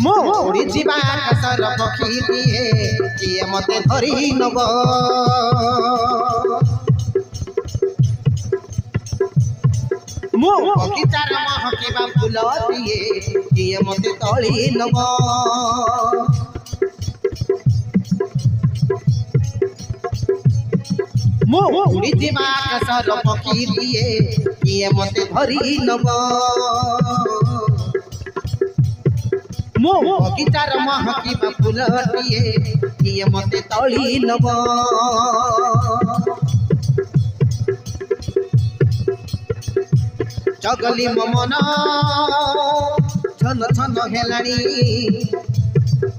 मो उड़ी जीवा आकाशर पक्षीटिए किए मते धरी नब मो बगीचार महकिबा फुलटिए किए मते तली नब मो उड़ी जीवा आकाशर पक्षीटिए किए मते धरी नब मो बगीचार महकिबा फुलटिए किए मते तली नब चगली ममन छन छन हेलाणी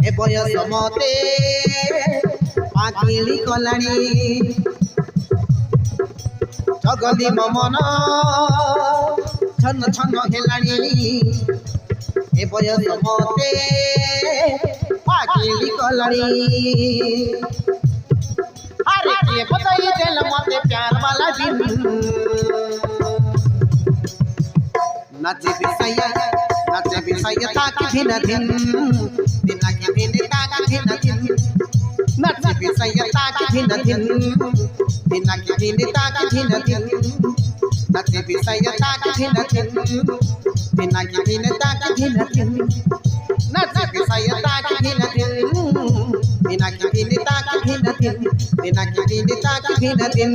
ए बयस मते पाकिली कलाणी चगली ममन छन छन हेलाणी ए बयस मते पाकिली कलाणी अरे के बताई दिल मते प्यार वाला दिन नाचे बिसैया ताक धिन धिन दिना के दिन ताक धिन धिन नाचे बिसैया ताक धिन धिन दिना के दिन ताक धिन धिन नाचे बिसैया ताक धिन धिन दिना के दिन ताक धिन धिन नाचे बिसैया ताक धिन धिन दिना के दिन ताक धिन धिन दिना के दिन ताक धिन धिन